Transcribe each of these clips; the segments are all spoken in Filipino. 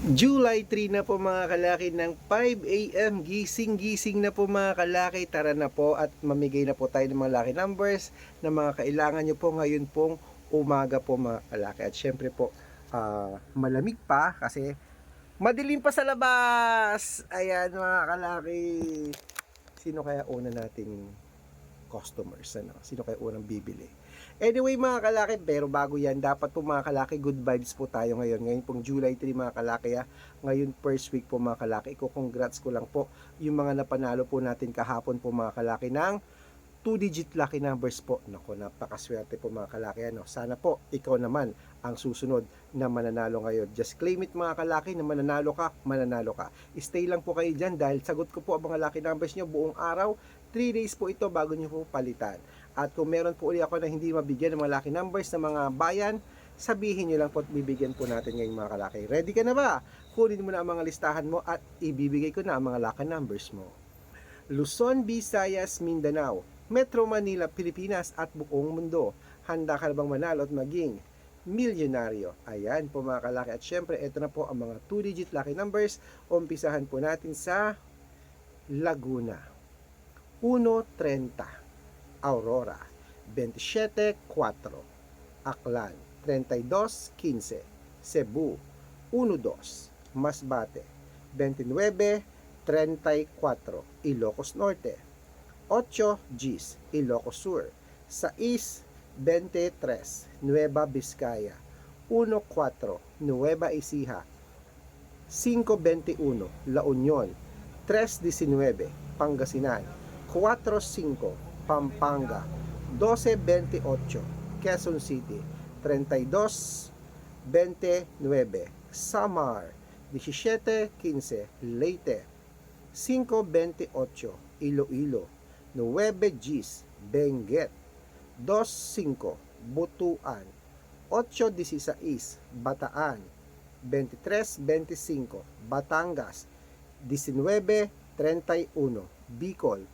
July 3 na po mga kalaki ng 5 AM. Gising-gising na po mga kalaki. Tara na po at mamigay na po tayo ng mga lucky numbers na mga kailangan nyo po ngayon pong umaga po mga kalaki. At syempre po, malamig pa kasi madilim pa sa labas. Ayan mga kalaki. Sino kaya una nating customers? Ano? Sino kaya unang bibili? Anyway mga kalaki, pero bago yan, dapat po mga kalaki, good vibes po tayo ngayon. Ngayon pong July 3 mga kalaki, ngayon first week po mga kalaki, congrats ko lang po yung mga napanalo po natin kahapon po mga kalaki ng 2-digit lucky numbers po. Naku, napakaswerte po mga kalaki. Ano? Sana po, ikaw naman ang susunod na mananalo ngayon. Just claim it mga kalaki na mananalo ka, mananalo ka. Stay lang po kayo dyan dahil sagot ko po ang mga lucky numbers nyo buong araw. 3 days po ito bago nyo po palitan. At kung meron po ulit ako na hindi mabigyan ng mga lucky numbers ng mga bayan, sabihin nyo lang po at bibigyan po natin ngayon mga kalaki. Ready ka na ba? Kunin mo na ang mga listahan mo at ibibigay ko na ang mga lucky numbers mo. Luzon, Visayas, Mindanao, Metro Manila, Pilipinas at buong mundo. Handa ka na bang manalo at maging milyonaryo? Ayan po mga kalaki. At syempre, ito na po ang mga 2-digit lucky numbers. Umpisahan po natin sa Laguna. 1:30. Aurora, 27:4. Aklan, 32:15. Cebu, 1:2. Masbate, 29:34. Ilocos Norte, 8 Gs. Ilocos Sur, 6:23. Nueva Vizcaya, 1:4. Nueva Ecija, 5:21. La Union, 3:19. Pangasinan, 4:5. Pampanga, 12:28. Quezon City, 32:29. Samar, 17:15. Leyte, 5:28. Iloilo, 9 Gs. Benguet, 2:5. Butuan, 8:16. Bataan, 23:25. Batangas, 19:31. Bicol,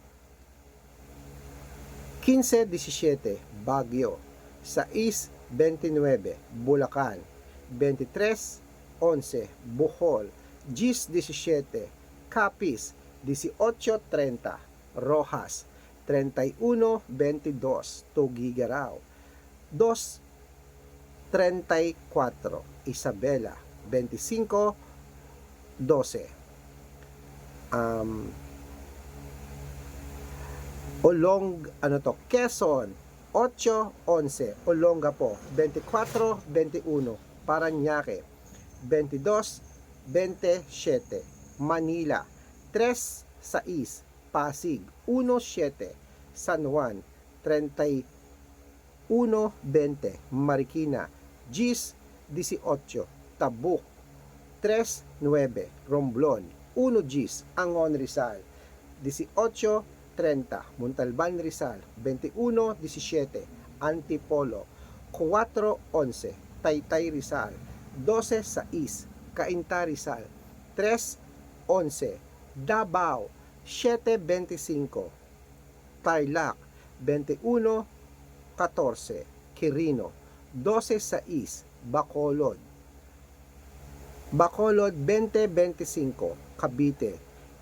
15:17. Baguio, 6:29. Bulacan, 23:11. Bohol, 10:17. Capiz, 18:30. Rojas, 31:22. Tuguegarao, 2:34. Isabela, 25:12. Quezon, 8:11. Olongapo, 24:21. Parañaque, 22:27. Manila, 3:6. Pasig, 1:7. San Juan, 31:20. Marikina, 10:18. Tabuk, 3:9. Romblon, 1 Gs. Angon Rizal, 18:30. Montalban Rizal, 21:17. Antipolo, 4:11. Taytay Rizal, 12:6. Cainta Rizal, 3:11. Davao, 7:25. Tarlac, 21:14. Quirino, 12:6. Bacolod, 20:25. Cavite,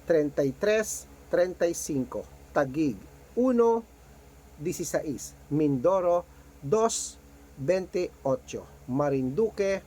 33:35. Taguig, 1:16. Mindoro, 2:28. Marinduque,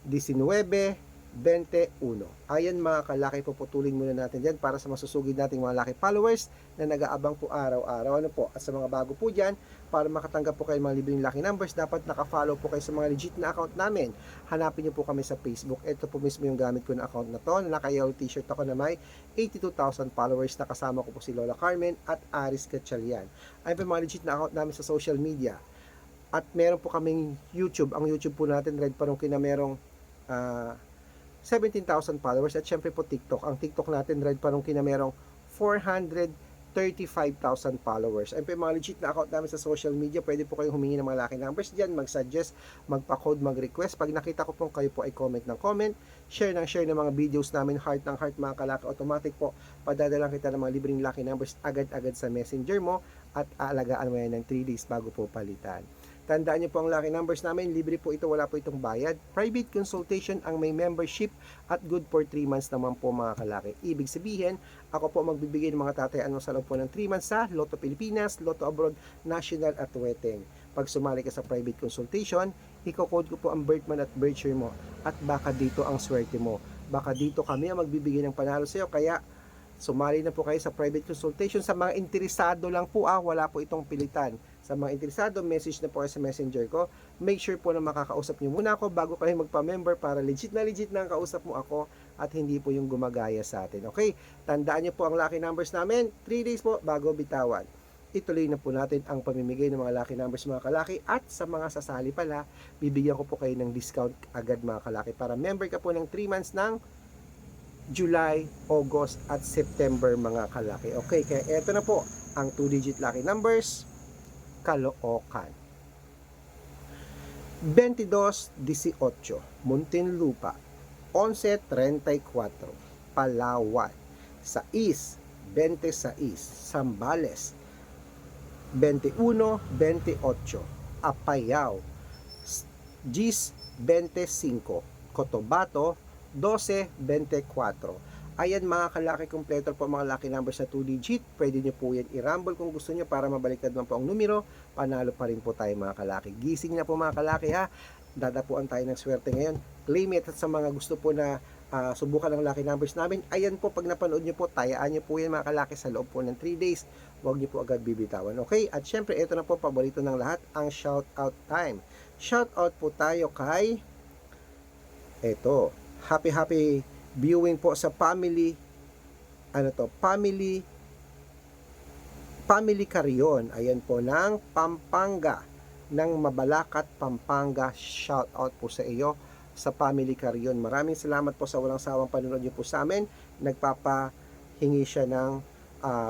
19:21. Ayan mga kalaki, puputulin muna natin dyan para sa masusugid nating mga lucky followers na nag-aabang po araw-araw. Ano po? At sa mga bago po dyan, para makatanggap po kayo ng mga libreng lucky numbers, dapat naka-follow po kayo sa mga legit na account namin. Hanapin niyo po kami sa Facebook. Ito po mismo yung gamit ko na account na to. Naka-yellow t-shirt ako na may 82,000 followers. Nakasama ko po si Lola Carmen at Aris Gatchalian. Ayun po yung mga legit na account namin sa social media. At meron po kaming YouTube. Ang YouTube po natin, Red Parungkin, na merong 17,000 followers. At syempre po TikTok. Ang TikTok natin, Red Parungkin, na merong 435,000 followers. Ayun po yung mga legit na account namin sa social media. Pwede po kayong humingi ng mga lucky numbers dyan, mag-suggest, magpa-code, mag-request. Pag nakita ko po kayo po ay comment ng comment, share ng mga videos namin, heart ng heart mga kalaki, automatic po padadalang kita ng mga libreng lucky numbers agad-agad sa messenger mo at aalagaan mo yan ng 3 days bago po palitan. Tandaan niyo po ang lucky numbers namin, libre po ito, wala po itong bayad. Private consultation ang may membership at good for 3 months naman po mga kalaki. Ibig sabihin, ako po magbibigay ng mga tatayaan mo sa loob po ng 3 months sa Lotto Pilipinas, Lotto Abroad, National at Weteng. Pag sumali ka sa private consultation, iko-code ko po ang birth month at birth year mo at baka dito ang swerte mo. Baka dito kami ang magbibigay ng panalo sa iyo, kaya sumali na po kayo sa private consultation. Sa mga interesado lang po, wala po itong pilitan. Sa mga interesado, message na po kayo sa messenger ko. Make sure po na makakausap nyo muna ako bago kayo magpa-member para legit na ang kausap mo ako at hindi po yung gumagaya sa atin. Okay? Tandaan nyo po ang lucky numbers namin. 3 days po bago bitawan. Ituloy na po natin ang pamimigay ng mga lucky numbers mga kalaki, at sa mga sasali pala, bibigyan ko po kayo ng discount agad mga kalaki para member ka po ng 3 months ng July, August at September mga kalaki. Okay, kaya eto na po ang 2-digit lucky numbers. Caloocan 22-18, Muntinlupa 11-34, Palawan 6-26, Zambales 21-28, Apayao 10-25, Cotabato 12-24. Ayan mga kalaki, kompleto po mga lucky numbers na 2-digit. Pwede nyo po yan i-rumble kung gusto nyo para mabaliktad man po ang numero. Panalo pa rin po tayo mga kalaki. Gising na po mga kalaki ha. Dadapuan tayo ng swerte ngayon. Claim it. At sa mga gusto po na subukan ng lucky numbers namin, ayan po, pag napanood nyo po, tayaan nyo po yan mga kalaki sa loob po ng 3 days. Huwag nyo po agad bibitawan. Okay? At syempre, ito na po, paborito ng lahat, ang shout out time. Shout out po tayo kay happy viewing po sa family Carion, ayan po, ng Pampanga, ng Mabalacat, Pampanga. Shout out po sa iyo sa family Carion. Maraming salamat po sa walang sawang panonood niyo po sa amin. Nagpapahingi siya ng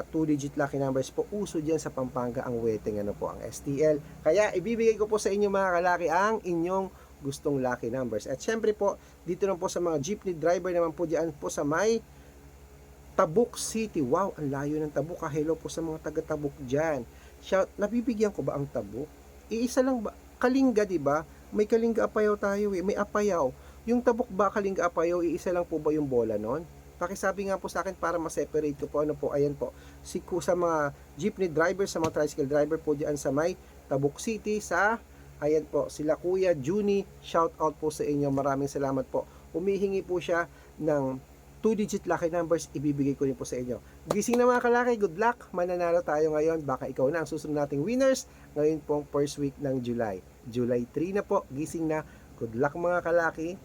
2-digit lucky numbers po. Uso dyan sa Pampanga ang Weteng, ang STL. Kaya ibibigay ko po sa inyo mga kalaki ang inyong gustong lucky numbers. At syempre po, dito lang po sa mga jeepney driver naman po diyan po sa may Tabuk City. Wow, ang layo ng Tabuk. Hello po sa mga taga Tabuk diyan. Shout, nabibigyan ko ba ang Tabuk? Iisa lang ba? Kalinga, di ba? May Kalinga Apayao tayo eh. May Apayao. Yung Tabuk ba Kalinga Apayao, iisa lang po ba yung bola nun? Pakisabi nga po sa akin para ma-separate ko po. Ayan po. Sa mga jeepney driver, sa mga tricycle driver po diyan sa may Tabuk City, ayan po, sila Kuya Juni, shout out po sa inyo. Maraming salamat po. Humihingi po siya ng 2-digit lucky numbers, ibibigay ko rin po sa inyo. Gising na mga kalaki, good luck. Mananalo tayo ngayon. Baka ikaw na ang susunod nating winners ngayon pong first week ng July. July 3 na po, gising na. Good luck mga kalaki.